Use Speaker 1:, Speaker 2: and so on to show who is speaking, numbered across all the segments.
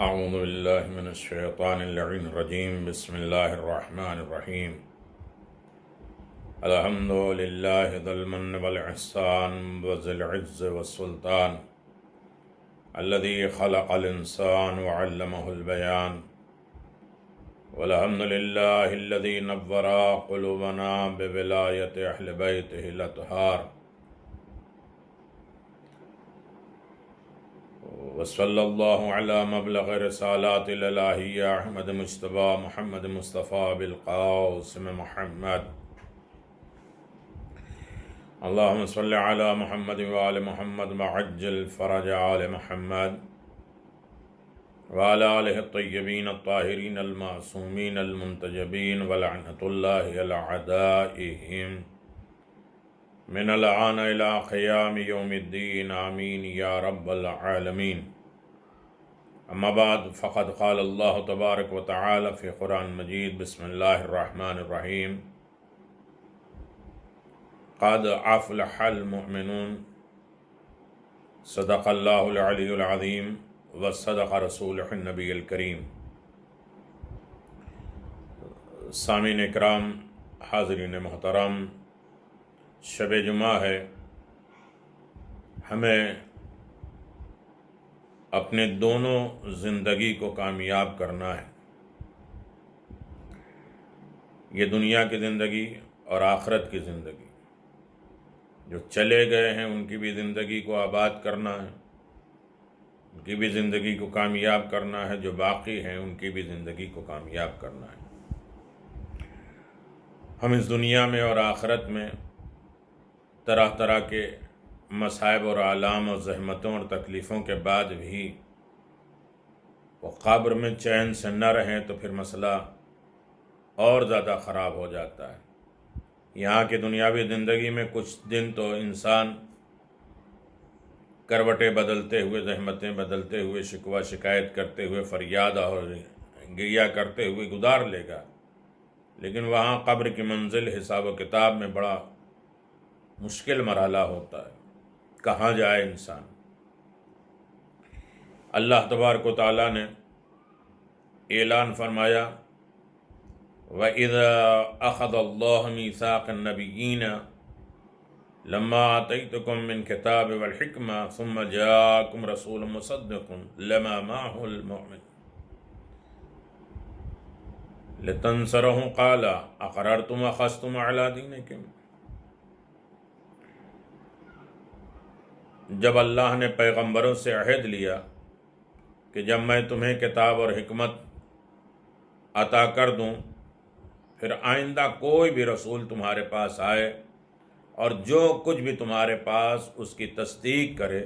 Speaker 1: اعوذ باللہ من الشیطان اللعین الرجیم بسم اللہ الرحمن الرحیم الحمد للہ ذی المن والاحسان وذی العز والسلطان الذی خلق الانسان وعلمہ البیان والحمد للہ الذی نور قلوبنا بولایت اہل بیتہ الاطہار وصلی اللہ علی مبلغ رسالات الالہیہ احمد مجتبی محمد مصطفیٰ بالقاسم محمد اللہم صلی علی محمد وآل محمد وعجل فرج آل محمد وعلی آلہ الطیبین الطاہرین المعصومین المنتجبین ولعنۃ اللہ علی اعدائہم من الآن إلى قیام یوم الدین آمین یا رب العالمین اما بعد فقد قال اللہ تبارک و تعالی فی قرآن مجید بسم اللہ الرحمن الرحیم قد افلح المؤمنون صدق اللہ العلی العظیم وصدق رسولہ النبی الکریم۔ سامعین اکرام، حاضرین محترم، شب جمعہ ہے۔ ہمیں اپنے دونوں زندگی کو کامیاب کرنا ہے، یہ دنیا کی زندگی اور آخرت کی زندگی۔ جو چلے گئے ہیں ان کی بھی زندگی کو آباد کرنا ہے، ان کی بھی زندگی کو کامیاب کرنا ہے، جو باقی ہیں ان کی بھی زندگی کو کامیاب کرنا ہے۔ ہم اس دنیا میں اور آخرت میں طرح طرح کے مصائب اور آلام اور زحمتوں اور تکلیفوں کے بعد بھی وہ قبر میں چین سے نہ رہیں تو پھر مسئلہ اور زیادہ خراب ہو جاتا ہے۔ یہاں کی دنیاوی زندگی میں کچھ دن تو انسان کروٹیں بدلتے ہوئے، زحمتیں بدلتے ہوئے، شکوہ شکایت کرتے ہوئے، فریاد اور گریہ کرتے ہوئے گزار لے گا، لیکن وہاں قبر کی منزل حساب و کتاب میں بڑا مشکل مرحلہ ہوتا ہے۔ کہاں جائے انسان؟ اللہ تبارک و تعالیٰ نے اعلان فرمایا وَإِذَا أَخَذَ اللَّهُ مِيثَاقَ النَّبِيِّينَ لَمَّا آتَيْتُكُم مِّن الْكِتَابِ وَالْحِكْمَةِ ثُمَّ جَاءَكُمْ رَسُولٌ مُّصَدِّقٌ لِّمَا مَعَهُ الْمُؤْمِنُونَ لِتَنصُرُوهُ قَالَ أَقْرَرْتُمْ وَأَخَذْتُمْ عَلَىٰ دِينِكُمْ۔ جب اللہ نے پیغمبروں سے عہد لیا کہ جب میں تمہیں کتاب اور حکمت عطا کر دوں، پھر آئندہ کوئی بھی رسول تمہارے پاس آئے اور جو کچھ بھی تمہارے پاس اس کی تصدیق کرے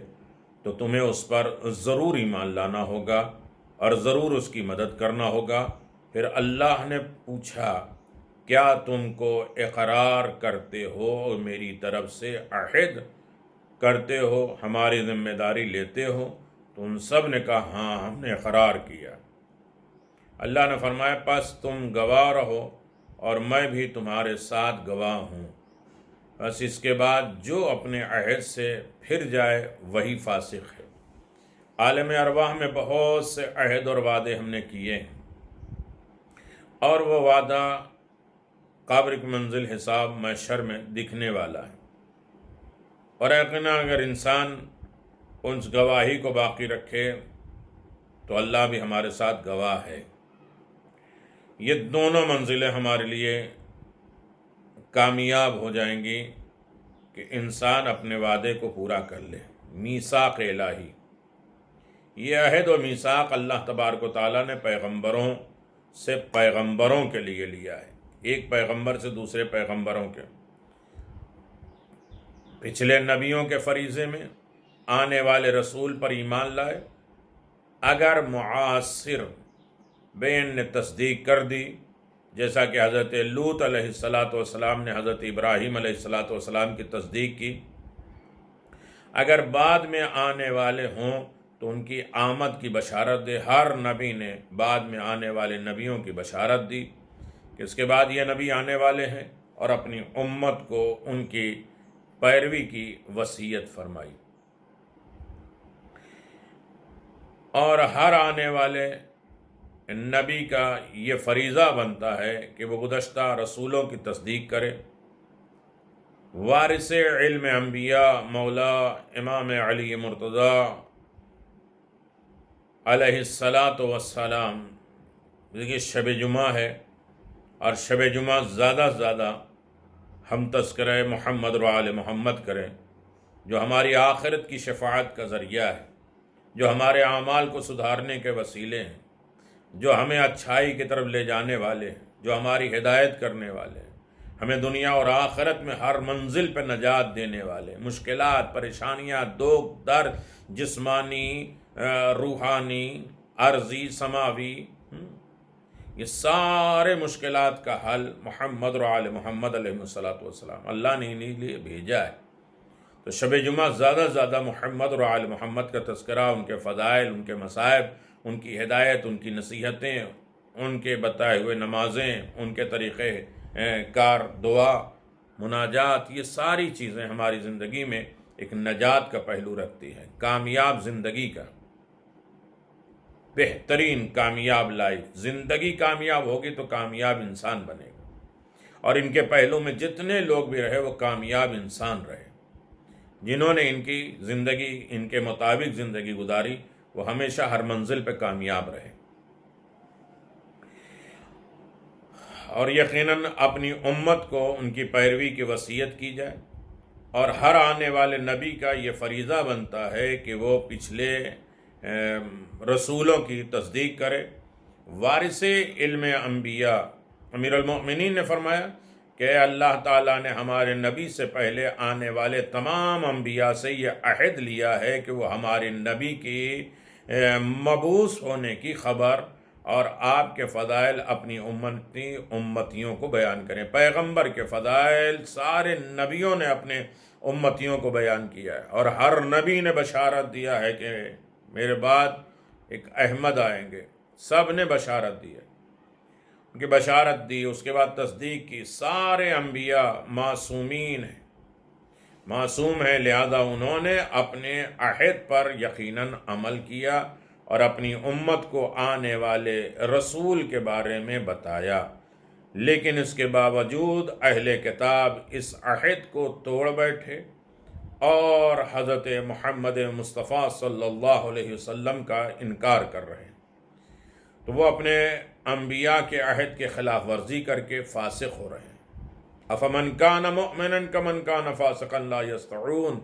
Speaker 1: تو تمہیں اس پر ضرور ایمان لانا ہوگا اور ضرور اس کی مدد کرنا ہوگا۔ پھر اللہ نے پوچھا کیا تم کو اقرار کرتے ہو، میری طرف سے عہد کرتے ہو، ہماری ذمہ داری لیتے ہو؟ تو ان سب نے کہا ہاں، ہم نے اقرار کیا۔ اللہ نے فرمایا پس تم گواہ رہو اور میں بھی تمہارے ساتھ گواہ ہوں۔ بس اس کے بعد جو اپنے عہد سے پھر جائے وہی فاسق ہے۔ عالم ارواح میں بہت سے عہد اور وعدے ہم نے کیے ہیں، اور وہ وعدہ قبر کی منزل حساب محشر میں دکھنے والا ہے، اور یقیناً اگر انسان اس گواہی کو باقی رکھے تو اللہ بھی ہمارے ساتھ گواہ ہے۔ یہ دونوں منزلیں ہمارے لیے کامیاب ہو جائیں گی کہ انسان اپنے وعدے کو پورا کر لے۔ میثاق الہی، یہ عہد و میثاق اللہ تبارک و تعالیٰ نے پیغمبروں سے پیغمبروں کے لیے لیا ہے، ایک پیغمبر سے دوسرے پیغمبروں کے۔ پچھلے نبیوں کے فریضے میں آنے والے رسول پر ایمان لائے، اگر معاصر بین نے تصدیق کر دی، جیسا کہ حضرت لوط علیہ السلام نے حضرت ابراہیم علیہ السلام کی تصدیق کی، اگر بعد میں آنے والے ہوں تو ان کی آمد کی بشارت دے۔ ہر نبی نے بعد میں آنے والے نبیوں کی بشارت دی کہ اس کے بعد یہ نبی آنے والے ہیں، اور اپنی امت کو ان کی پیروی کی وصیت فرمائی۔ اور ہر آنے والے نبی کا یہ فریضہ بنتا ہے کہ وہ گزشتہ رسولوں کی تصدیق کرے۔ وارث علم انبیاء مولا امام علی مرتضیٰ علیہ الصلاۃ والسلام، دیکھیے شب جمعہ ہے، اور شب جمعہ زیادہ سے زیادہ ہم تذکرہ محمد و آل محمد کریں، جو ہماری آخرت کی شفاعت کا ذریعہ ہے، جو ہمارے اعمال کو سدھارنے کے وسیلے ہیں، جو ہمیں اچھائی کی طرف لے جانے والے ہیں، جو ہماری ہدایت کرنے والے ہیں، ہمیں دنیا اور آخرت میں ہر منزل پہ نجات دینے والے، مشکلات، پریشانیاں، دکھ درد، جسمانی، روحانی، عرضی، سماوی، یہ سارے مشکلات کا حل محمد و آل محمد علیہ الصلاۃ والسلام، اللہ نے انہی لیے بھیجا ہے۔ تو شب جمعہ زیادہ سے زیادہ محمد اور آل محمد کا تذکرہ، ان کے فضائل، ان کے مصائب، ان کی ہدایت، ان کی نصیحتیں، ان کے بتائے ہوئے نمازیں، ان کے طریقے کار، دعا، مناجات، یہ ساری چیزیں ہماری زندگی میں ایک نجات کا پہلو رکھتی ہے، کامیاب زندگی کا، بہترین کامیاب لائف۔ زندگی کامیاب ہوگی تو کامیاب انسان بنے گا، اور ان کے پہلو میں جتنے لوگ بھی رہے وہ کامیاب انسان رہے، جنہوں نے ان کی زندگی ان کے مطابق زندگی گزاری، وہ ہمیشہ ہر منزل پہ کامیاب رہے۔ اور یقیناً اپنی امت کو ان کی پیروی کی وصیت کی جائے، اور ہر آنے والے نبی کا یہ فریضہ بنتا ہے کہ وہ پچھلے رسولوں کی تصدیق کرے۔ وارث علم انبیاء، امیر المؤمنین نے فرمایا کہ اللہ تعالیٰ نے ہمارے نبی سے پہلے آنے والے تمام انبیاء سے یہ عہد لیا ہے کہ وہ ہمارے نبی کی مبعوث ہونے کی خبر اور آپ کے فضائل اپنی امتیوں کو بیان کریں۔ پیغمبر کے فضائل سارے نبیوں نے اپنے امتیوں کو بیان کیا ہے، اور ہر نبی نے بشارت دیا ہے کہ میرے بعد ایک احمد آئیں گے، سب نے بشارت دی ہے، ان کی بشارت دی، اس کے بعد تصدیق کی۔ سارے انبیاء معصومین ہیں، معصوم ہیں، لہذا انہوں نے اپنے عہد پر یقیناً عمل کیا اور اپنی امت کو آنے والے رسول کے بارے میں بتایا۔ لیکن اس کے باوجود اہل کتاب اس عہد کو توڑ بیٹھے اور حضرت محمد مصطفیٰ صلی اللہ علیہ وسلم کا انکار کر رہے ہیں، تو وہ اپنے انبیاء کے عہد کے خلاف ورزی کر کے فاسق ہو رہے ہیں۔ افمن کان مؤمنا کمن کان فاسقا لا یستوون،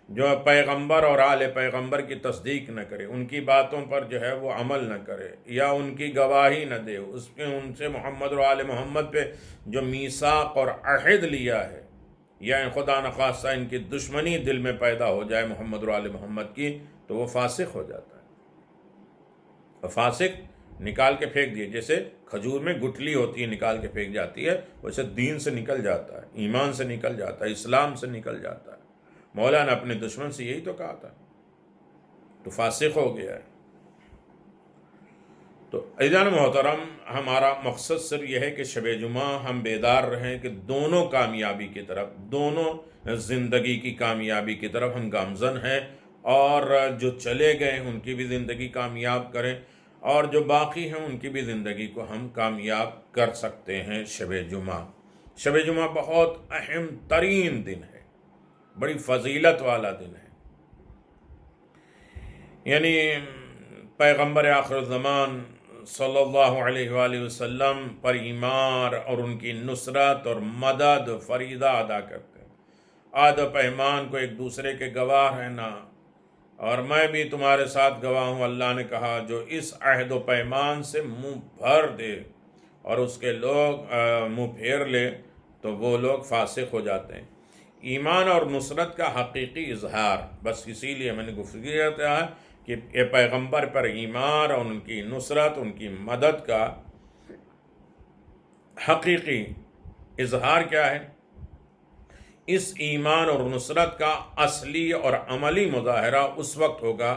Speaker 1: جو پیغمبر اور آل پیغمبر کی تصدیق نہ کرے، ان کی باتوں پر جو ہے وہ عمل نہ کرے، یا ان کی گواہی نہ دے، اس میں ان سے محمد اور آل محمد پہ جو میثاق اور عہد لیا ہے، یا خدا نخواستہ ان کی دشمنی دل میں پیدا ہو جائے محمد اور آل محمد کی، تو وہ فاسق ہو جاتا ہے۔ اور فاسق نکال کے پھینک دیے، جیسے کھجور میں گٹھلی ہوتی ہے نکال کے پھینک جاتی ہے، ویسے دین سے نکل جاتا ہے، ایمان سے نکل جاتا ہے، اسلام سے نکل جاتا ہے۔ مولا نے اپنے دشمن سے یہی تو کہا تھا، تو فاسق ہو گیا ہے۔ تو عزیزان محترم، ہمارا مقصد صرف یہ ہے کہ شب جمعہ ہم بیدار رہیں کہ دونوں کامیابی کی طرف، دونوں زندگی کی کامیابی کی طرف ہم گامزن ہیں، اور جو چلے گئے ہیں ان کی بھی زندگی کامیاب کریں، اور جو باقی ہیں ان کی بھی زندگی کو ہم کامیاب کر سکتے ہیں۔ شب جمعہ، شب جمعہ بہت اہم ترین دن ہے، بڑی فضیلت والا دن ہے۔ یعنی پیغمبر آخر الزمان صلی اللہ علیہ وآلہ وسلم پر ایمان اور ان کی نصرت اور مدد فریضہ ادا کرتے ہیں۔ عہد و پیمان کو ایک دوسرے کے گواہ رہنا، اور میں بھی تمہارے ساتھ گواہ ہوں، اللہ نے کہا جو اس عہد و پیمان سے منہ بھر دے اور اس کے لوگ منہ پھیر لے تو وہ لوگ فاسق ہو جاتے ہیں۔ ایمان اور نصرت کا حقیقی اظہار، بس اسی لیے میں نے گفتگو کیا ہے کہ یہ پیغمبر پر ایمان اور ان کی نصرت، ان کی مدد کا حقیقی اظہار کیا ہے؟ اس ایمان اور نصرت کا اصلی اور عملی مظاہرہ اس وقت ہوگا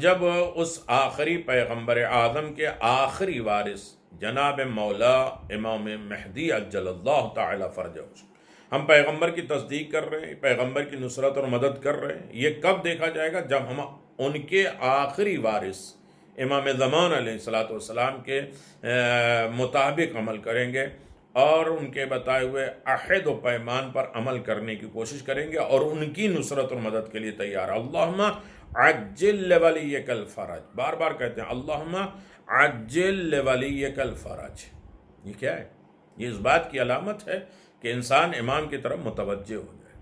Speaker 1: جب اس آخری پیغمبر اعظم کے آخری وارث جناب مولا امام مہدی عجل اللہ تعالی فرجہ ہم پیغمبر کی تصدیق کر رہے ہیں، پیغمبر کی نصرت اور مدد کر رہے ہیں، یہ کب دیکھا جائے گا؟ جب ہم ان کے آخری وارث امام زمان علیہ الصلاۃ والسلام کے مطابق عمل کریں گے اور ان کے بتائے ہوئے عہد و پیمان پر عمل کرنے کی کوشش کریں گے اور ان کی نصرت اور مدد کے لیے تیار۔ اللہم عجل لولیک الفرج، بار بار کہتے ہیں اللہم عجل لولیک الفرج۔ یہ کیا ہے؟ یہ اس بات کی علامت ہے کہ انسان امام کی طرف متوجہ ہو جائے۔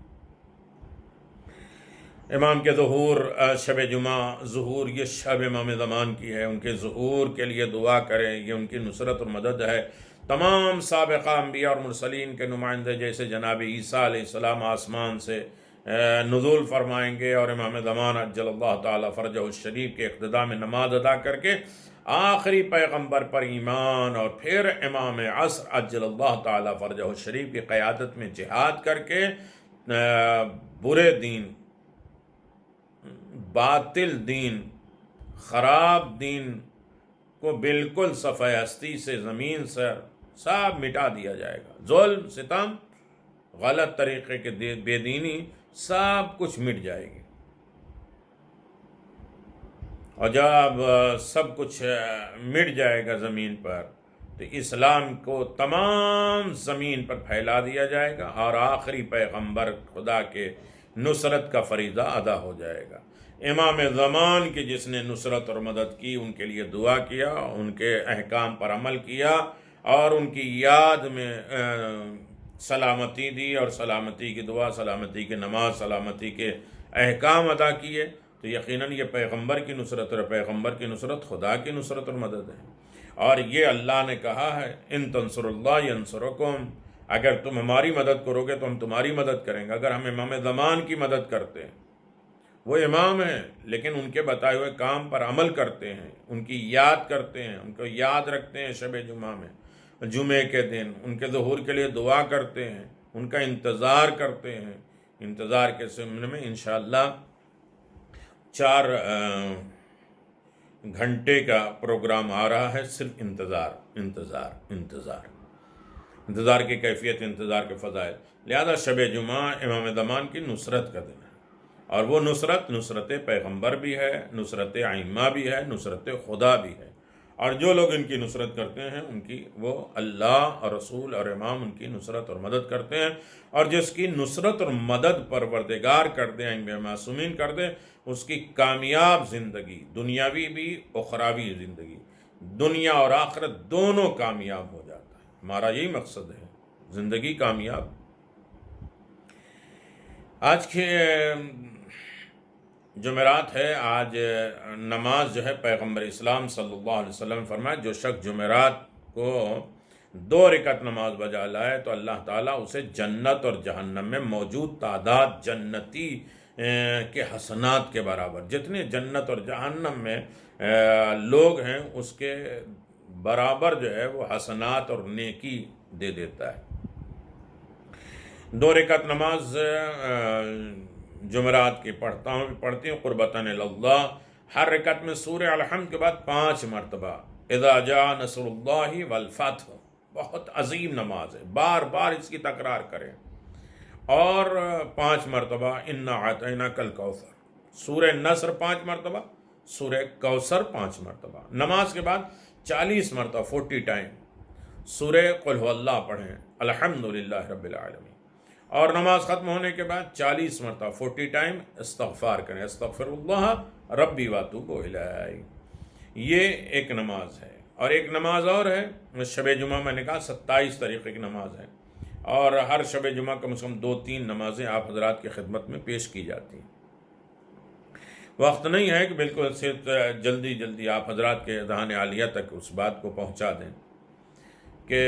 Speaker 1: امام کے ظہور، شب جمعہ ظہور، یہ شب امام زمان کی ہے، ان کے ظہور کے لیے دعا کریں، یہ ان کی نصرت اور مدد ہے۔ تمام سابقہ انبیاء اور مرسلین کے نمائندے جیسے جناب عیسیٰ علیہ السلام آسمان سے نزول فرمائیں گے اور امام زمان عجل اللہ تعالی فرجہ الشریف کے اقتداء میں نماز ادا کر کے آخری پیغمبر پر ایمان اور پھر امام عصر عجل اللہ تعالی فرجہ الشریف کی قیادت میں جہاد کر کے برے دین، باطل دین، خراب دین کو بالکل صفحہ ہستی سے، زمین سے سب مٹا دیا جائے گا۔ ظلم، ستم، غلط طریقے کے بے دینی، سب کچھ مٹ جائے گی۔ اور جب سب کچھ مٹ جائے گا زمین پر تو اسلام کو تمام زمین پر پھیلا دیا جائے گا اور آخری پیغمبر خدا کے نصرت کا فریضہ ادا ہو جائے گا۔ امام زمان کی جس نے نصرت اور مدد کی، ان کے لیے دعا کیا، ان کے احکام پر عمل کیا اور ان کی یاد میں سلامتی دی اور سلامتی کی دعا، سلامتی کی نماز، سلامتی کے احکام ادا کیے، تو یقیناً یہ پیغمبر کی نصرت اور پیغمبر کی نصرت خدا کی نصرت اور مدد ہے۔ اور یہ اللہ نے کہا ہے ان تنصر اللہ ینصرکم، اگر تم ہماری مدد کرو گے تو ہم تمہاری مدد کریں گے۔ اگر ہم امام زمان کی مدد کرتے ہیں، وہ امام ہیں لیکن ان کے بتائے ہوئے کام پر عمل کرتے ہیں، ان کی یاد کرتے ہیں، ان کو یاد رکھتے ہیں، شب جمعہ میں، جمعے کے دن ان کے ظہور کے لیے دعا کرتے ہیں، ان کا انتظار کرتے ہیں۔ انتظار کے سمن میں انشاءاللہ 4 گھنٹے کا پروگرام آ رہا ہے، صرف انتظار انتظار انتظار، انتظار کی کیفیت، انتظار کے فضائل۔ لہذا شب جمعہ امام زمان کی نصرت کا دن ہے، اور وہ نصرت نصرت پیغمبر بھی ہے، نصرت ائمہ بھی ہے، نصرت خدا بھی ہے۔ اور جو لوگ ان کی نصرت کرتے ہیں ان کی، وہ اللہ اور رسول اور امام ان کی نصرت اور مدد کرتے ہیں، اور جس کی نصرت اور مدد پروردگار کر دے، ائمہ معصومین کر دے، اس کی کامیاب زندگی، دنیاوی بھی اخروی زندگی، دنیا اور آخرت دونوں کامیاب ہو جاتا ہے۔ ہمارا یہی مقصد ہے، زندگی کامیاب۔ آج کے جمعرات ہے، آج نماز جو ہے پیغمبر اسلام صلی اللہ علیہ وسلم نے فرمایا جو شخص جمعرات کو 2 رکعت نماز بجا لائے تو اللہ تعالیٰ اسے جنت اور جہنم میں موجود تعداد جنتی کے حسنات کے برابر، جتنے جنت اور جہنم میں لوگ ہیں اس کے برابر جو ہے وہ حسنات اور نیکی دے دیتا ہے۔ 2 رکعت نماز جمعرات کی پڑھتی ہوں قربتاً اللہ۔ ہر رکعت میں سورہ الحمد کے بعد 5 مرتبہ اذا جاء نصر اللہ والفتح، بہت عظیم نماز ہے، بار بار اس کی تکرار کریں۔ اور 5 مرتبہ انا اعطیناک الکوثر، سورہ نصر 5 مرتبہ، سورہ کوثر 5 مرتبہ۔ نماز کے بعد 40 مرتبہ 40 ٹائم سورہ قل هو اللہ پڑھیں، الحمدللہ رب العالمین۔ اور نماز ختم ہونے کے بعد 40 مرتبہ 40 ٹائم استغفار کریں، استغفر اللہ ربی واتوب الیہ۔ یہ ایک نماز ہے۔ اور ایک نماز اور ہے شب جمعہ، میں نے کہا 27 طریقے کی نماز ہے، اور ہر شب جمعہ کم از کم 2-3 نمازیں آپ حضرات کی خدمت میں پیش کی جاتی ہیں۔ وقت نہیں ہے کہ بالکل صرف جلدی آپ حضرات کے اذہان عالیہ تک اس بات کو پہنچا دیں کہ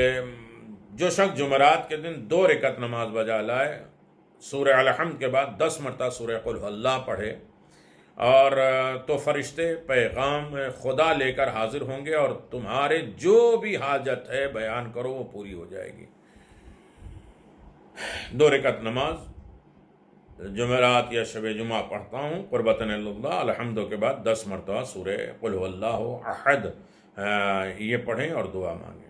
Speaker 1: جو شخص جمعرات کے دن 2 رکعت نماز بجا لائے، سورہ الحمد کے بعد 10 مرتبہ سورہ قل اللہ پڑھے، اور تو فرشتے پیغام خدا لے کر حاضر ہوں گے اور تمہارے جو بھی حاجت ہے بیان کرو وہ پوری ہو جائے گی۔ 2 رکعت نماز جمعرات یا شب جمعہ پڑھتا ہوں قربتاً اللہ، الحمد کے بعد 10 مرتبہ سورہ قل هو اللہ احد یہ پڑھیں اور دعا مانگیں۔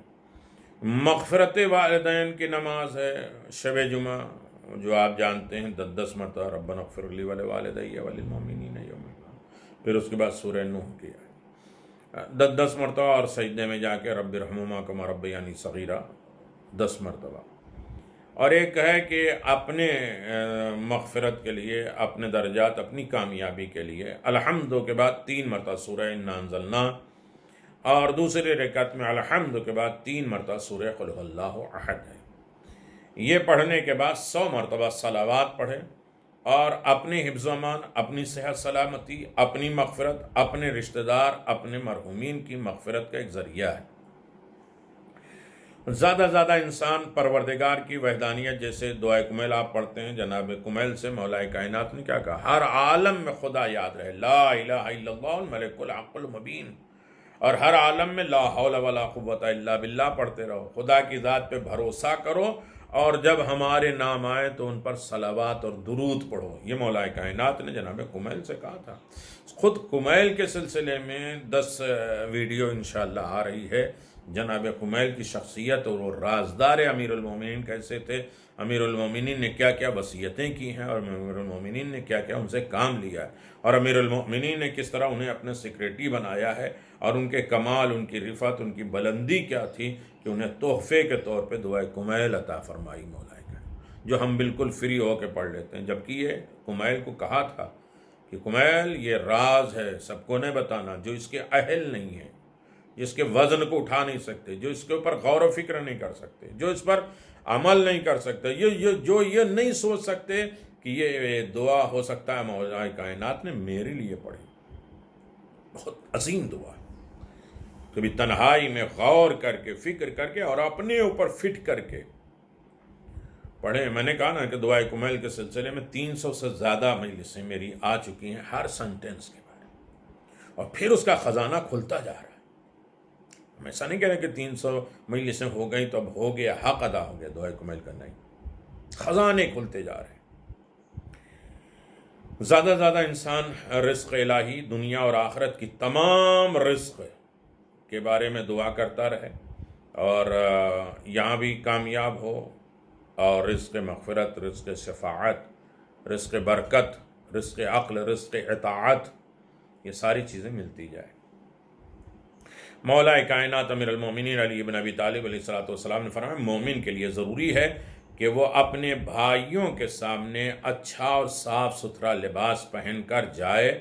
Speaker 1: مغفرت والدین کی نماز ہے شب جمعہ، جو آپ جانتے ہیں 10 مرتبہ ربنا اغفر لی ولوالدی وللمؤمنین یوم القیامہ، پھر اس کے بعد سورہ نوح کی ہے 10 مرتبہ، اور سجدے میں جا کے رب ارحمہما کما ربیانی صغیرہ 10 مرتبہ۔ اور ایک ہے کہ اپنے مغفرت کے لیے، اپنے درجات، اپنی کامیابی کے لیے الحمد کے بعد 3 مرتبہ سورہ انا انزلنا، اور دوسرے رکعت میں الحمد کے بعد 3 مرتبہ سورہ قل هو اللہ احد ہے۔ یہ پڑھنے کے بعد 100 مرتبہ صلوات پڑھیں، اور اپنی حفظ و امان، اپنی صحت سلامتی، اپنی مغفرت، اپنے رشتہ دار، اپنے مرحومین کی مغفرت کا ایک ذریعہ ہے۔ زیادہ زیادہ انسان پروردگار کی وحدانیت، جیسے دعائے کمیل آپ پڑھتے ہیں، جناب کمیل سے مولا کائنات نے کیا کہا؟ ہر عالم میں خدا یاد رہے، لا الہ الا اللہ الملک الحق المبین، اور ہر عالم میں لا حول ولا قوت الا باللہ پڑھتے رہو، خدا کی ذات پہ بھروسہ کرو، اور جب ہمارے نام آئے تو ان پر صلوات اور درود پڑھو۔ یہ مولا کائنات نے جناب کمیل سے کہا تھا۔ خود کمیل کے سلسلے میں 10 ویڈیو انشاءاللہ آ رہی ہے، جناب کمیل کی شخصیت اور وہ رازدار امیر المومنین کیسے تھے، امیر المومنین نے کیا کیا وصیتیں کی ہیں، اور امیر المومنین نے کیا کیا ان سے کام لیا ہے، اور امیر المومنین نے کس طرح انہیں اپنے سیکریٹری بنایا ہے، اور ان کے کمال، ان کی رفعت، ان کی بلندی کیا تھی کہ انہیں تحفے کے طور پہ دعائے کمیل عطا فرمائی مولا کا، جو ہم بالکل فری ہو کے پڑھ لیتے ہیں، جبکہ یہ کمیل کو کہا تھا کہ کمیل یہ راز ہے، سب کو نہیں بتانا، جو اس کے اہل نہیں ہے، جس کے وزن کو اٹھا نہیں سکتے، جو اس کے اوپر غور و فکر نہیں کر سکتے، جو اس پر عمل نہیں کر سکتے، جو یہ نہیں سوچ سکتے کہ یہ دعا ہو سکتا ہے مولا کائنات نے میرے لیے پڑھی۔ بہت عظیم دعا ہے، کبھی تنہائی میں غور کر کے، فکر کر کے، اور اپنے اوپر فٹ کر کے پڑھیں۔ میں نے کہا نا کہ دعائے کمیل کے سلسلے میں 300 سے زیادہ مجلسیں میری آ چکی ہیں، ہر سنٹنس کے بارے میں، اور پھر اس کا خزانہ کھلتا جا رہا ہے۔ ہم ایسا نہیں کہہ رہے کہ 300 مجلسیں ہو گئی تو اب ہو گیا، حق ادا ہو گیا دعائے کمیل کرنا ہی، خزانے کھلتے جا رہے ہیں۔ زیادہ زیادہ انسان رزق الہی، دنیا اور آخرت کی تمام رزق کے بارے میں دعا کرتا رہے، اور یہاں بھی کامیاب ہو، اور رزق مغفرت، رزق شفاعت، رزق برکت، رزق عقل، رزق اطاعت، یہ ساری چیزیں ملتی جائے۔ مولا کائنات امیر المومنین علی بن ابی طالب علیہ السلام نے فرمایا، مومن کے لیے ضروری ہے کہ وہ اپنے بھائیوں کے سامنے اچھا اور صاف ستھرا لباس پہن کر جائے،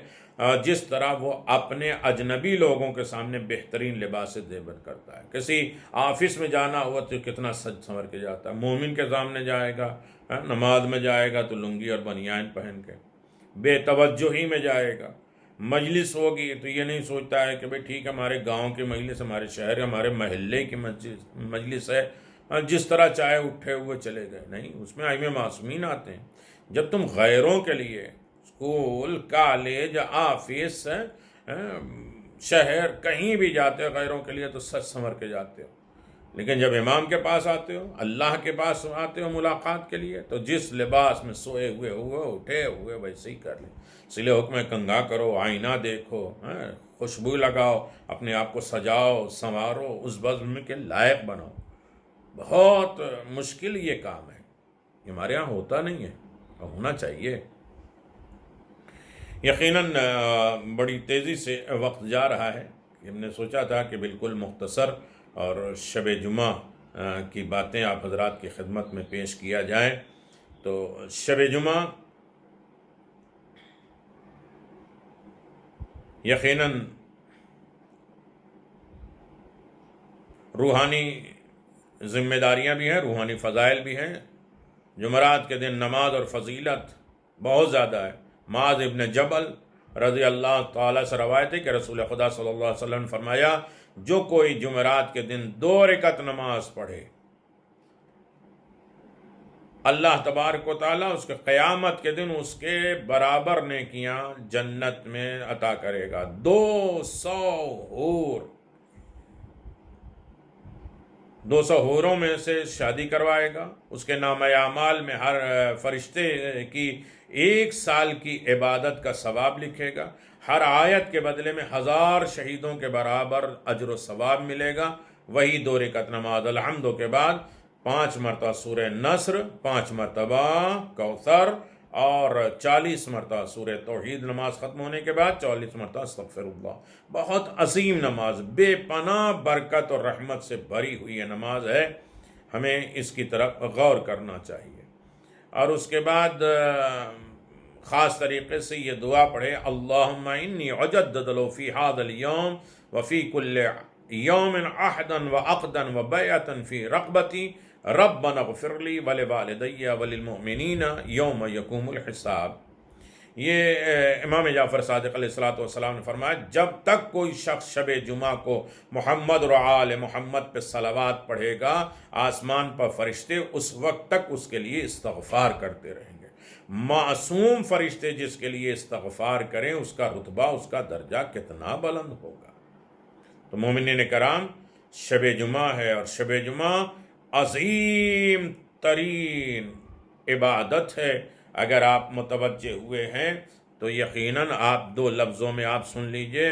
Speaker 1: جس طرح وہ اپنے اجنبی لوگوں کے سامنے بہترین لباس زیور کرتا ہے۔ کسی آفس میں جانا ہوا تو کتنا سج سنور کے جاتا ہے، مومن کے سامنے جائے گا، نماز میں جائے گا تو لنگی اور بنیان پہن کے، بے توجہی میں جائے گا، مجلس ہوگی تو یہ نہیں سوچتا ہے کہ بھئی ٹھیک ہے ہمارے گاؤں کی مجلس، ہمارے شہر، ہمارے محلے کی مجلس ہے، جس طرح چاہے اٹھے ہوئے چلے گئے، نہیں، اس میں ائمہ معصومین آتے ہیں۔ جب تم غیروں کے لیے اسکول، کالج، آفس، شہر، کہیں بھی جاتے ہو غیروں کے لیے تو سج سنور کے جاتے ہو، لیکن جب امام کے پاس آتے ہو، اللہ کے پاس آتے ہو ملاقات کے لیے، تو جس لباس میں سوئے ہوئے اٹھے ہوئے ویسے ہی کر لیں۔ اس لیے حکم کنگھا کرو، آئینہ دیکھو، خوشبو لگاؤ، اپنے آپ کو سجاؤ، سنوارو، اس بزم کے لائق بناؤ۔ بہت مشکل یہ کام ہے، یہ ہمارے ہاں ہوتا نہیں ہے، اور ہونا چاہیے۔ یقیناً بڑی تیزی سے وقت جا رہا ہے، ہم نے سوچا تھا کہ بالکل مختصر اور شب جمعہ کی باتیں آپ حضرات کی خدمت میں پیش کیا جائیں۔ تو شب جمعہ یقیناً روحانی ذمہ داریاں بھی ہیں، روحانی فضائل بھی ہیں۔ جمعرات کے دن نماز اور فضیلت بہت زیادہ ہے۔ معاذ ابن جبل رضی اللہ تعالیٰ سے روایت ہے کہ رسول خدا صلی اللہ علیہ وسلم نے فرمایا، جو کوئی جمعرات کے دن 2 رکعت نماز پڑھے، اللہ تبارک و تعالیٰ اس کے قیامت کے دن اس کے برابر نیکیاں جنت میں عطا کرے گا۔ 200 حور، 200 حوروں میں سے شادی کروائے گا، اس کے نامہ اعمال میں ہر فرشتے کی 1 سال کی عبادت کا ثواب لکھے گا، ہر آیت کے بدلے میں 1000 شہیدوں کے برابر اجر و ثواب ملے گا، وہی 2 رکعت نماز الحمدوں کے بعد 5 مرتبہ سورہ نصر، 5 مرتبہ کوثر، اور 40 مرتبہ سورہ توحید نماز ختم ہونے کے بعد 40 مرتبہ استغفر اللہ۔ بہت عظیم نماز، بے پناہ برکت اور رحمت سے بھری ہوئی یہ نماز ہے، ہمیں اس کی طرف غور کرنا چاہیے۔ اور اس کے بعد خاص طریقے سے یہ دعا پڑھے، اللہم انی اجدد لو فی ھذا الیوم وفی کل یوم عہدا وعقدا وبیعتا فی رقبتی ربنا اغفر لی ولوالدی وللمؤمنین یوم یقوم الحساب۔ یہ امام جعفر صادق علیہ السلام نے فرمایا جب تک کوئی شخص شب جمعہ کو محمد اور آل محمد پہ صلوات پڑھے گا، آسمان پر فرشتے اس وقت تک اس کے لیے استغفار کرتے رہیں گے۔ معصوم فرشتے جس کے لیے استغفار کریں، اس کا رتبہ، اس کا درجہ کتنا بلند ہوگا۔ تو مومنین کرام، شب جمعہ ہے، اور شب جمعہ عظیم ترین عبادت ہے۔ اگر آپ متوجہ ہوئے ہیں تو یقیناً آپ 2 لفظوں میں آپ سن لیجئے،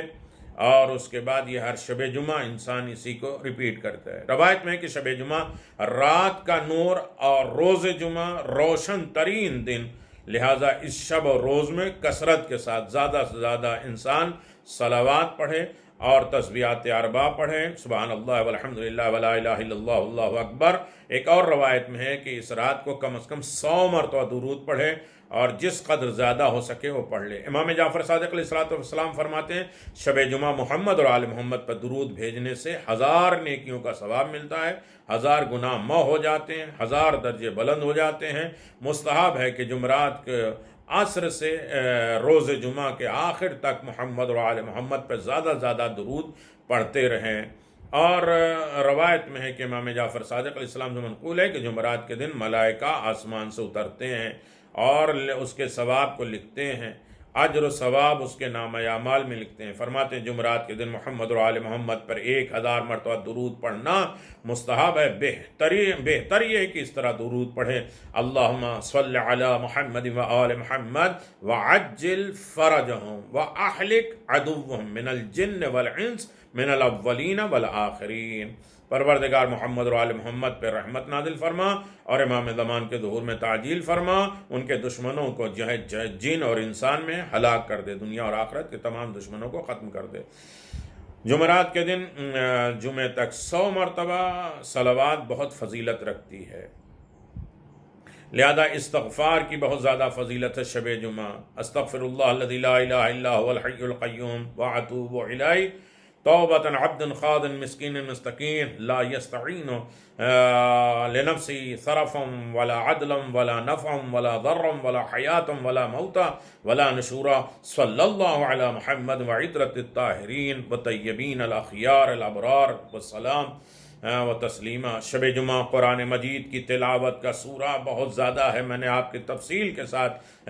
Speaker 1: اور اس کے بعد یہ ہر شب جمعہ انسان اسی کو ریپیٹ کرتا ہے۔ روایت میں ہے کہ شب جمعہ رات کا نور اور روز جمعہ روشن ترین دن، لہٰذا اس شب اور روز میں کثرت کے ساتھ زیادہ سے زیادہ انسان صلوات پڑھے اور تسبیحات اربع پڑھیں، سبحان اللہ والحمدللہ ولا الہ الا اللہ واللہ اکبر۔ ایک اور روایت میں ہے کہ اس رات کو کم از کم 100 مرتبہ درود پڑھیں، اور جس قدر زیادہ ہو سکے وہ پڑھ لے۔ امام جعفر صادق علیہ السلام فرماتے ہیں شب جمعہ محمد اور آل محمد پر درود بھیجنے سے 1000 نیکیوں کا ثواب ملتا ہے، 1000 گناہ محو ہو جاتے ہیں، 1000 درجے بلند ہو جاتے ہیں۔ مستحب ہے کہ جمعرات کے عصر سے روز جمعہ کے آخر تک محمد اور آل محمد پر زیادہ زیادہ درود پڑھتے رہیں۔ اور روایت میں ہے کہ امام جعفر صادق علیہ السلام سے منقول ہے کہ جمعرات کے دن ملائکہ آسمان سے اترتے ہیں اور اس کے ثواب کو لکھتے ہیں، اجر و ثواب اس کے نامہ اعمال میں لکھتے ہیں۔ فرماتے ہیں جمعرات کے دن محمد اور آل محمد پر 1000 مرتبہ درود پڑھنا مستحب ہے۔ بہتر یہ ہے کہ اس طرح درود پڑھیں، اللہم صل علی محمد و آل محمد وعجل فرجہم واہلک عدوہم من الجن والانس من الاولین والآخرین۔ پروردگار محمد اور آل محمد پر رحمت نازل فرما اور امام زمان کے ظہور میں تعجیل فرما، ان کے دشمنوں کو جن اور انسان میں ہلاک کر دے، دنیا اور آخرت کے تمام دشمنوں کو ختم کر دے۔ جمعرات کے دن جمعہ تک 100 مرتبہ صلوات بہت فضیلت رکھتی ہے، لہذا استغفار کی بہت زیادہ فضیلت ہے شب جمعہ۔ استغفر اللہ الذی لا الہ الا هو الحی القیوم واتوب الیہ توبۃ عبد خاض مسکین مستقیم لا یستعین لنفسی صرفا ولا عدلا ولا نفعا ولا ضرا ولا حیاتا ولا موتا ولا نشورا صلی اللہ علی محمد وعطرۃ الطاہرین وطیبین الاخیار الابرار والسلام و تسلیمہ۔ شب جمعہ قرآن مجید کی تلاوت کا سورہ بہت زیادہ ہے، میں نے آپ کی تفصیل کے ساتھ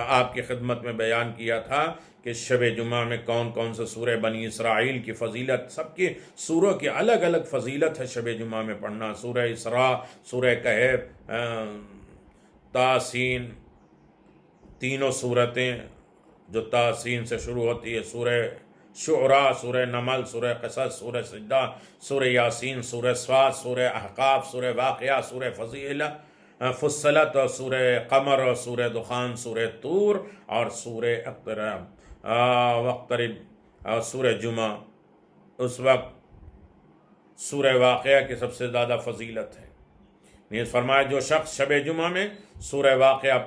Speaker 1: آپ کی خدمت میں بیان کیا تھا کہ شب جمعہ میں کون کون سے سورہ بنی اسرائیل کی فضیلت، سب کی سوروں کی الگ الگ فضیلت ہے شب جمعہ میں پڑھنا۔ سورہ اسراء، سورہ کہف، تاسین، تینوں صورتیں جو تاسین سے شروع ہوتی ہے، سورہ شعراء، سورہ نمل، سورہ قصص، سورہ سجدہ، سورہ یاسین، سورہ صاد، سورہ احقاف، سورہ واقعہ، سورہ فصلت، اور سورہ قمر، اور سورہ دخان، سورہ طور، اور سورہ اقتراب واقترب، اور سورہ جمعہ۔ اس وقت سورہ واقعہ کی سب سے زیادہ فضیلت ہے۔ نیز فرمایا جو شخص شب جمعہ میں سورہ واقعہ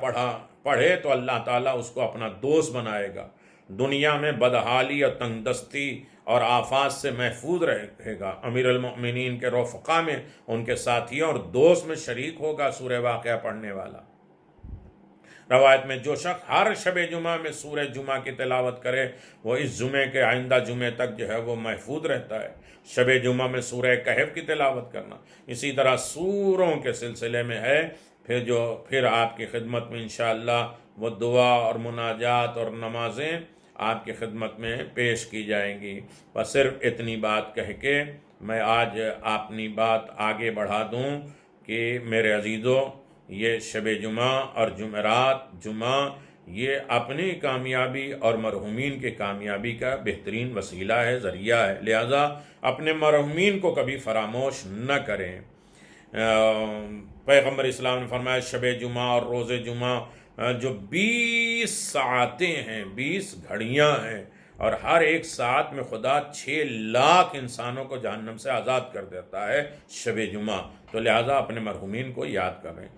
Speaker 1: پڑھے تو اللہ تعالیٰ اس کو اپنا دوست بنائے گا، دنیا میں بدحالی اور تنگ دستی اور آفات سے محفوظ رہے گا، امیر المؤمنین کے رفقا میں، ان کے ساتھیوں اور دوست میں شریک ہوگا سورہ واقعہ پڑھنے والا۔ روایت میں جو شخص ہر شب جمعہ میں سورہ جمعہ کی تلاوت کرے وہ اس جمعے کے آئندہ جمعے تک جو ہے وہ محفوظ رہتا ہے۔ شب جمعہ میں سورہ کہف کی تلاوت کرنا اسی طرح سوروں کے سلسلے میں ہے۔ پھر آپ کی خدمت میں انشاءاللہ وہ دعا اور مناجات اور نمازیں آپ کی خدمت میں پیش کی جائیں گی۔ بس صرف اتنی بات کہہ کے میں آج اپنی بات آگے بڑھا دوں کہ میرے عزیزوں، یہ شب جمعہ اور جمعرات، جمعہ یہ اپنی کامیابی اور مرحومین کی کامیابی کا بہترین وسیلہ ہے، ذریعہ ہے، لہذا اپنے مرحومین کو کبھی فراموش نہ کریں۔ پیغمبر اسلام نے فرمایا شب جمعہ اور روز جمعہ جو 20 ساعتیں ہیں، 20 گھڑیاں ہیں، اور ہر ایک ساعت میں خدا 6 لاکھ انسانوں کو جہنم سے آزاد کر دیتا ہے شب جمعہ، تو لہٰذا اپنے مرحومین کو یاد کریں۔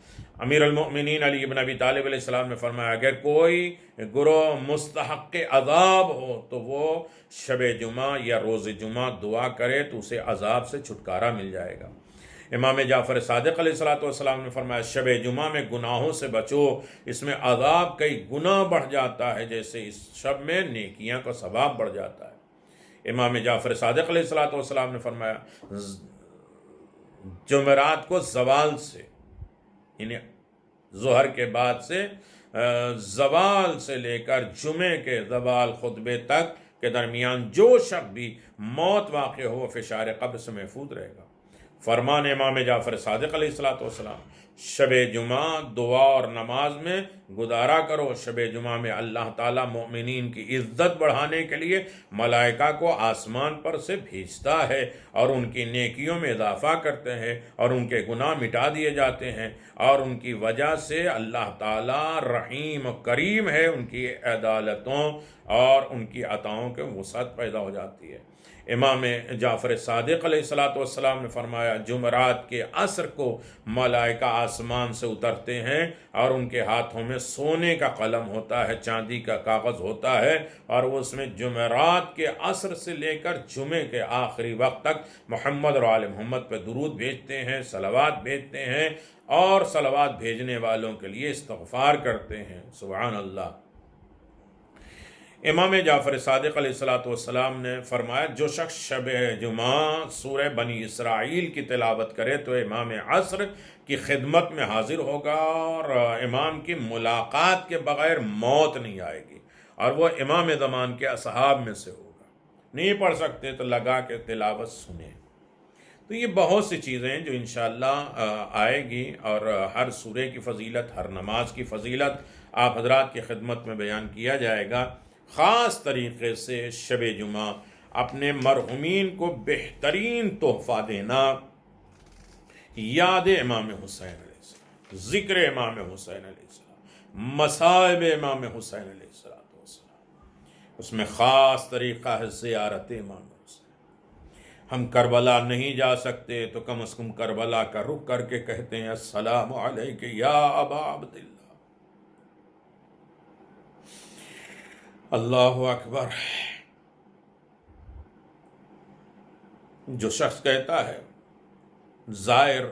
Speaker 1: امیر المؤمنین علی بن ابی طالب علیہ السلام نے فرمایا اگر کوئی گروہ مستحق عذاب ہو تو وہ شب جمعہ یا روز جمعہ دعا کرے تو اسے عذاب سے چھٹکارا مل جائے گا۔ امام جعفر صادق علیہ السلام نے فرمایا شب جمعہ میں گناہوں سے بچو، اس میں عذاب کئی گنا بڑھ جاتا ہے جیسے اس شب میں نیکیاں کا ثواب بڑھ جاتا ہے۔ امام جعفر صادق علیہ السلام نے فرمایا جمعرات کو زوال سے، یعنی ظہر کے بعد سے زوال سے لے کر جمعے کے زوال خطبے تک کے درمیان جو شخص بھی موت واقع ہو فشار قبر سے محفوظ رہے گا۔ فرمان امام جعفر صادق علیہ السلام شب جمعہ دعا اور نماز میں گزارا کرو۔ شب جمعہ میں اللہ تعالیٰ مومنین کی عزت بڑھانے کے لیے ملائکہ کو آسمان پر سے بھیجتا ہے اور ان کی نیکیوں میں اضافہ کرتے ہیں اور ان کے گناہ مٹا دیے جاتے ہیں، اور ان کی وجہ سے اللہ تعالیٰ رحیم و کریم ہے، ان کی عدالتوں اور ان کی عطاؤں کے وسعت پیدا ہو جاتی ہے۔ امام جعفر صادق علیہ السلام نے فرمایا جمعرات کے عصر کو ملائکہ آسمان سے اترتے ہیں اور ان کے ہاتھوں میں سونے کا قلم ہوتا ہے، چاندی کا کاغذ ہوتا ہے، اور وہ اس میں جمعرات کے عصر سے لے کر جمعے کے آخری وقت تک محمد اور آل محمد پہ درود بھیجتے ہیں، صلوات بھیجتے ہیں، اور صلوات بھیجنے والوں کے لیے استغفار کرتے ہیں۔ سبحان اللہ۔ امام جعفر صادق علیہ السلام نے فرمایا جو شخص شب جمعہ سورہ بنی اسرائیل کی تلاوت کرے تو امام عصر کی خدمت میں حاضر ہوگا اور امام کی ملاقات کے بغیر موت نہیں آئے گی، اور وہ امام زمان کے اصحاب میں سے ہوگا۔ نہیں پڑھ سکتے تو لگا کے تلاوت سنیں۔ تو یہ بہت سی چیزیں ہیں جو انشاءاللہ آئے گی، اور ہر سورے کی فضیلت، ہر نماز کی فضیلت آپ حضرات کی خدمت میں بیان کیا جائے گا۔ خاص طریقے سے شب جمعہ اپنے مرحومین کو بہترین تحفہ دینا، یاد امام حسین علیہ السلام، ذکر امام حسین علیہ السلام، مصائب امام حسین علیہ السلام، اس میں خاص طریقہ ہے زیارت امام حسین۔ ہم کربلا نہیں جا سکتے تو کم از کم کربلا کا رخ کر کے کہتے ہیں السلام علیک یا ابا عبداللہ۔ اللہ اکبر۔ جو شخص کہتا ہے زائر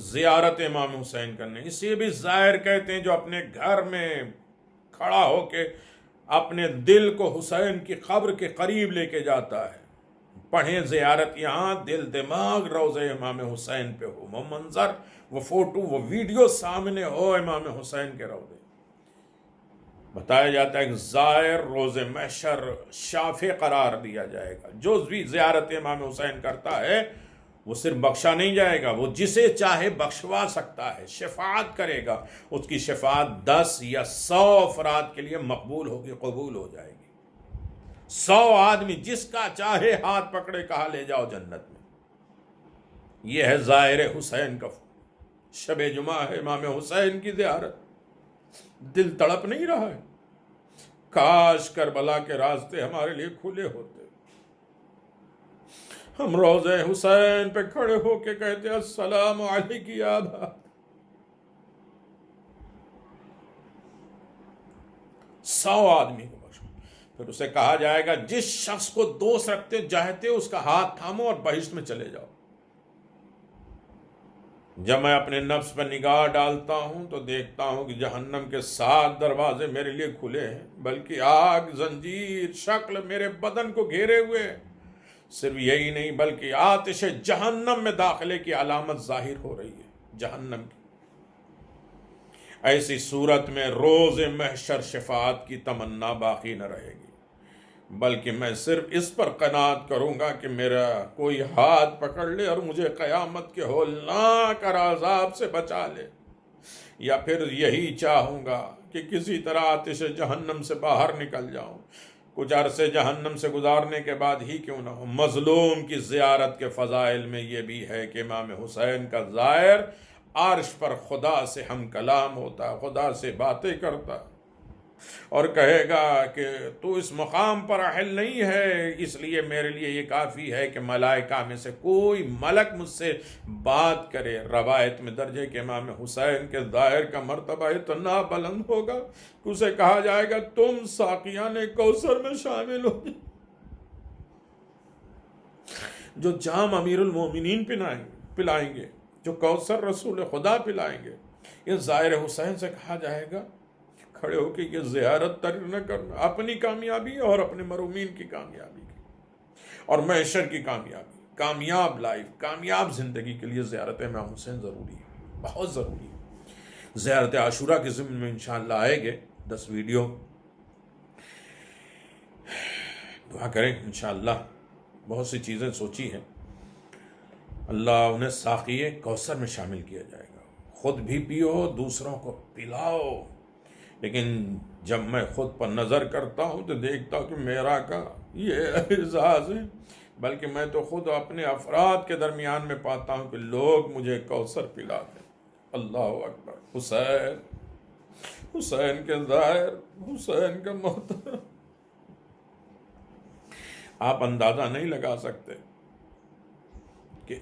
Speaker 1: زیارت امام حسین کرنے، اسے بھی زائر کہتے ہیں جو اپنے گھر میں کھڑا ہو کے اپنے دل کو حسین کی قبر کے قریب لے کے جاتا ہے۔ پڑھیں زیارت، یہاں دل دماغ روضہ امام حسین پہ ہو، وہ منظر، وہ فوٹو، وہ ویڈیو سامنے ہو امام حسین کے روضے۔ بتایا جاتا ہے کہ زائر روز محشر شافع قرار دیا جائے گا۔ جو بھی زیارت امام حسین کرتا ہے وہ صرف بخشا نہیں جائے گا، وہ جسے چاہے بخشوا سکتا ہے، شفاعت کرے گا، اس کی شفاعت 10 یا 100 افراد کے لیے مقبول ہوگی، قبول ہو جائے گی۔ 100 آدمی جس کا چاہے ہاتھ پکڑے کہا لے جاؤ جنت میں۔ یہ ہے زائر حسین کا شب جمعہ ہے امام حسین کی زیارت۔ دل تڑپ نہیں رہا ہے؟ کاش کربلا کے راستے ہمارے لیے کھلے ہوتے، ہم روضہ حسین پہ کھڑے ہو کے کہتے السلام علیک یا ابا۔ 100 آدمی کو بخشو۔ پھر اسے کہا جائے گا جس شخص کو دوست رکھتے چاہتے اس کا ہاتھ تھامو اور بہشت میں چلے جاؤ۔ جب میں اپنے نفس پر نگاہ ڈالتا ہوں تو دیکھتا ہوں کہ جہنم کے 7 دروازے میرے لیے کھلے ہیں، بلکہ آگ، زنجیر، شکل میرے بدن کو گھیرے ہوئے ہیں۔ صرف یہی نہیں بلکہ آتش جہنم میں داخلے کی علامت ظاہر ہو رہی ہے، جہنم کی۔ ایسی صورت میں روز محشر شفاعت کی تمنا باقی نہ رہے گی، بلکہ میں صرف اس پر قناعت کروں گا کہ میرا کوئی ہاتھ پکڑ لے اور مجھے قیامت کے ہولناک عذاب سے بچا لے، یا پھر یہی چاہوں گا کہ کسی طرح آتش جہنم سے باہر نکل جاؤں، کچھ عرصے جہنم سے گزارنے کے بعد ہی کیوں نہ ہو۔ مظلوم کی زیارت کے فضائل میں یہ بھی ہے کہ امام حسین کا زائر عرش پر خدا سے ہم کلام ہوتا، خدا سے باتیں کرتا اور کہے گا کہ تو اس مقام پر اہل نہیں ہے، اس لیے میرے لیے یہ کافی ہے کہ ملائکہ میں سے کوئی ملک مجھ سے بات کرے۔ روایت میں درج ہے کہ امام حسین کے ظاہر کا مرتبہ اتنا بلند ہوگا کہ اسے کہا جائے گا تم ساقیان کوثر میں شامل ہو، جو جام امیر المومنین پلائیں گے، جو کوثر رسول خدا پلائیں گے۔ یہ ظاہر حسین سے کہا جائے گا کھڑے ہو کے یہ زیارت ترک نہ کرنا، اپنی کامیابی اور اپنے مرحومین کی کامیابی کی اور معشر کی کامیابی، کامیاب لائف، کامیاب زندگی کے لیے زیارت امام حسین ضروری ہے، بہت ضروری ہے۔ زیارت عاشورہ کے ضمن میں انشاءاللہ آئے گے 10 ویڈیو، دعا کریں انشاءاللہ۔ بہت سی چیزیں سوچی ہیں، اللہ انہیں ساقی کوثر میں شامل کیا جائے گا، خود بھی پیو دوسروں کو پلاؤ۔ لیکن جب میں خود پر نظر کرتا ہوں تو دیکھتا ہوں کہ میرا کا یہ اعزاز ہے، بلکہ میں تو خود اپنے افراد کے درمیان میں پاتا ہوں کہ لوگ مجھے کوثر پلاتے ہیں۔ اللہ اکبر، حسین، حسین کے ظاہر، حسین کا محترم، آپ اندازہ نہیں لگا سکتے کہ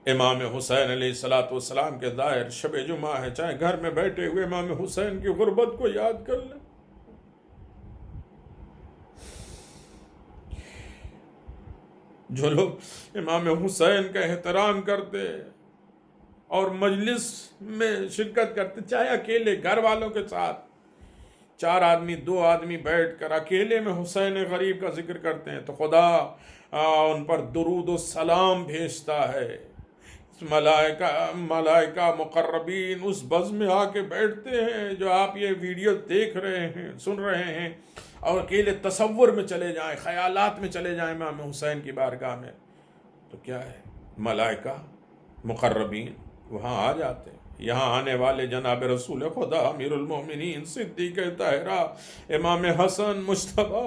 Speaker 1: امام حسین علیہ السلام کے ظاہر شب جمعہ ہے، چاہے گھر میں بیٹھے ہوئے امام حسین کی غربت کو یاد کر لیں۔ جو لوگ امام حسین کا احترام کرتے اور مجلس میں شرکت کرتے، چاہے اکیلے گھر والوں کے ساتھ 4 آدمی 2 آدمی بیٹھ کر اکیلے میں حسین غریب کا ذکر کرتے ہیں تو خدا ان پر درود و سلام بھیجتا ہے۔ ملائکہ مقربین اس بز میں آ کے بیٹھتے ہیں۔ جو آپ یہ ویڈیو دیکھ رہے ہیں، سن رہے ہیں اور اکیلے تصور میں چلے جائیں، خیالات میں چلے جائیں امام حسین کی بارگاہ میں، تو کیا ہے، ملائکہ مقربین وہاں آ جاتے ہیں۔ یہاں آنے والے جناب رسول خدا امیر المومنین صدیق طاہرہ امام حسن مجتبی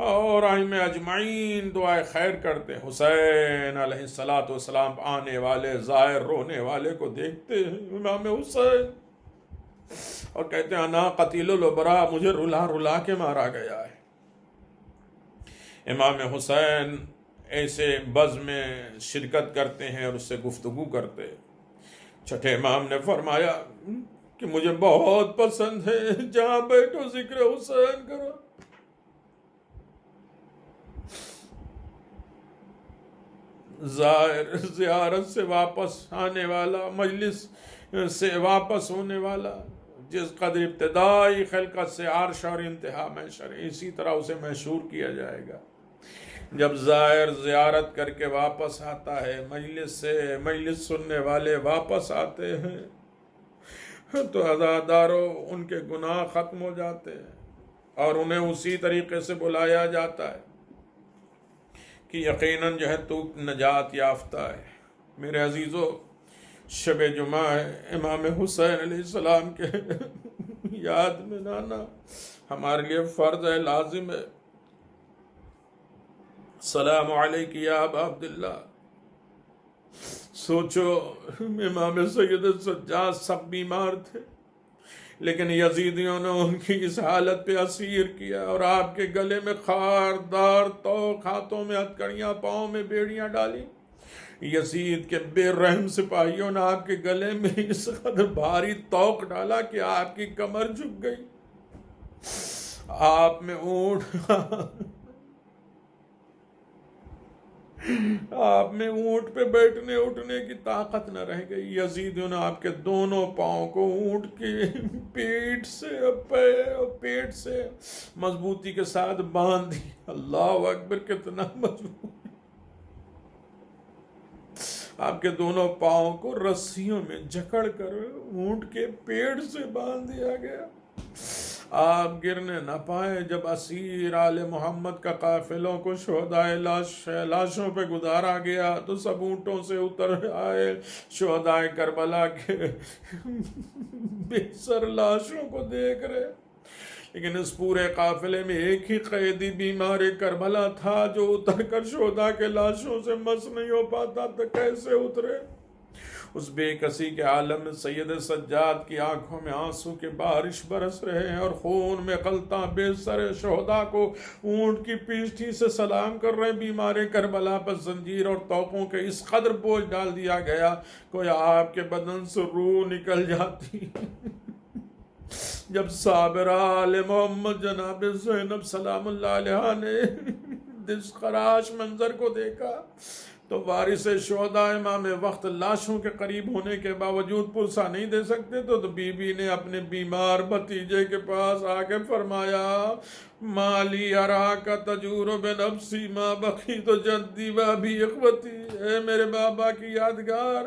Speaker 1: اور ائمہ اجمعین دعائے خیر کرتے ہیں۔ حسین علیہ السلام آنے والے زائر رونے والے کو دیکھتے ہیں، امام حسین، اور کہتے ہیں انا قتیل الابرا، مجھے رلا رلا کے مارا گیا ہے۔ امام حسین ایسے بز میں شرکت کرتے ہیں اور اس سے گفتگو کرتے ہیں۔ چھٹے امام نے فرمایا کہ مجھے بہت پسند ہے، جہاں بیٹھو ذکر حسین کرو۔ زائر زیارت سے واپس آنے والا، مجلس سے واپس ہونے والا، جس قدر ابتدائی خلقت سے عرش اور انتہا محشر، اسی طرح اسے محشور کیا جائے گا۔ جب زائر زیارت کر کے واپس آتا ہے، مجلس سننے والے واپس آتے ہیں تو عزاداروں ان کے گناہ ختم ہو جاتے ہیں اور انہیں اسی طریقے سے بلایا جاتا ہے کہ یقیناً جو ہے تو نجات یافتہ ہے۔ میرے عزیزو، شب جمعہ ہے، امام حسین علیہ السلام کے یاد میں نانا ہمارے لیے فرض ہے، لازم ہے۔ السلام علیک یا ابا عبداللہ۔ سوچو، امام سید السجاد سب بیمار تھے، لیکن یزیدیوں نے ان کی اس حالت پہ اسیر کیا اور آپ کے گلے میں خاردار توق، ہاتھوں میں ہتکڑیاں، پاؤں میں بیڑیاں ڈالی۔ یزید کے بے رحم سپاہیوں نے آپ کے گلے میں اس قدر بھاری توق ڈالا کہ آپ کی کمر جھک گئی۔ آپ میں اونٹ پہ بیٹھنے اٹھنے کی طاقت نہ رہ گئی۔ یزیدیوں نے آپ کے دونوں پاؤں کو اونٹ کی پیٹھ سے مضبوطی کے ساتھ باندھ دی۔ اللہ اکبر، کتنا مضبوط! آپ کے دونوں پاؤں کو رسیوں میں جکڑ کر اونٹ کے پیڑ سے باندھ دیا گیا، آپ گرنے نہ پائے۔ جب اسیر آل محمد کا قافلوں کو شہدائے لاشوں پہ گزارا گیا تو سب اونٹوں سے اتر آئے، شہدائے کربلا کے بے سر لاشوں کو دیکھ رہے۔ لیکن اس پورے قافلے میں ایک ہی قیدی بیمار کربلا تھا جو اتر کر شہداء کے لاشوں سے مس نہیں ہو پاتا تھا. کیسے اترے؟ اس بے کسی کے عالم میں سید سجاد کی آنکھوں میں آنسو کے بارش برس رہے ہیں اور خون میں غلطاں بے سر شہداء کو اونٹ کی پیٹھی سے سلام کر رہے ہیں. بیمار کربلا پر زنجیر اور توقوں کے اس قدر بوجھ ڈال دیا گیا کوئی آپ کے بدن سے روح نکل جاتی. جب صابرہ آل محمد جناب زینب سلام اللہ علیہ نے دس خراش منظر کو دیکھا تو وارث شہداء امام وقت لاشوں کے قریب ہونے کے باوجود پرسہ نہیں دے سکتے تو بی بی نے اپنے بیمار بھتیجے کے پاس آ کے فرمایا مالی ارا کا تجور بنفسی ما بقی تو جدی و بھی اخوتی. اے میرے بابا کی یادگار،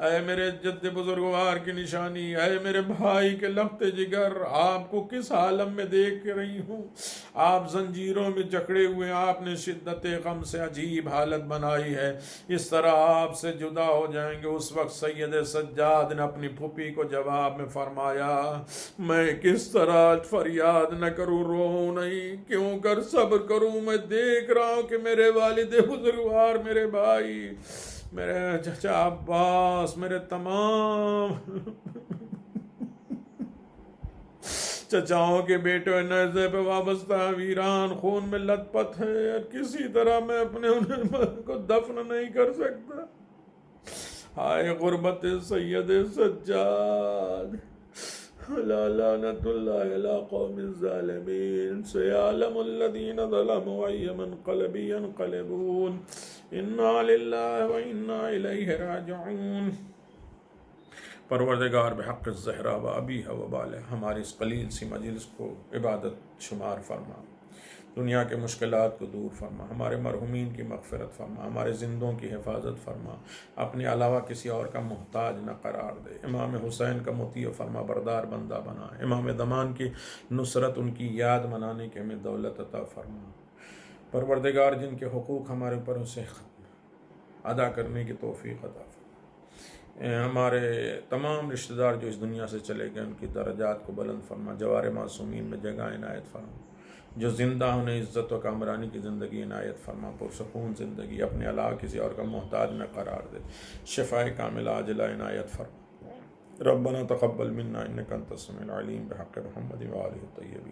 Speaker 1: اے میرے جد بزرگوار کی نشانی، اے میرے بھائی کے لخت جگر، آپ کو کس عالم میں دیکھ رہی ہوں. آپ زنجیروں میں جکڑے ہوئے، آپ نے شدت غم سے عجیب حالت بنائی ہے. اس طرح آپ سے جدا ہو جائیں گے. اس وقت سید سجاد نے اپنی پھوپھی کو جواب میں فرمایا میں کس طرح فریاد نہ کروں، رو نہیں کیوں کر صبر کروں. میں دیکھ رہا ہوں کہ میرے والد بزرگوار، میرے بھائی، میرے چچا عباس، میرے تمام چچاؤں کے بیٹے نیزے پہ وابستہ ویران خون میں لت پت ہے اور کسی طرح میں اپنے انہیں کو دفن نہیں کر سکتا. ہائے غربت سید سجاد، لا لعنت اللہ علی قوم الظالمین، سیعلم الذین ظلموا ای منقلب ینقلبون، انا للہ و انا الیہ راجعون. پروردگار بحق الزہرا و ابیہ و بالہ ہماری اس قلیل سی مجلس کو عبادت شمار فرما، دنیا کے مشکلات کو دور فرما، ہمارے مرحومین کی مغفرت فرما، ہمارے زندوں کی حفاظت فرما، اپنے علاوہ کسی اور کا محتاج نہ قرار دے. امام حسین کا مطیع فرما بردار بندہ بنا. امام زمان کی نصرت، ان کی یاد منانے کی ہمیں دولت عطا فرما. پروردگار جن کے حقوق ہمارے اوپر اسے ادا کرنے کی توفیق عطا فرما. ہمارے تمام رشتہ دار جو اس دنیا سے چلے گئے ان کی درجات کو بلند فرما، جوار معصومین میں جگہ عنایت فرما. جو زندہ انہیں عزت و کامرانی کی زندگی عنایت فرما، پرسکون زندگی، اپنے علاوہ کسی اور کا محتاج نہ قرار دے. شفاء کاملہ عاجلہ عنایت فرما. ربنا تقبل منا انک انت السمیع العلیم بحق محمد و آلہ الطیبین.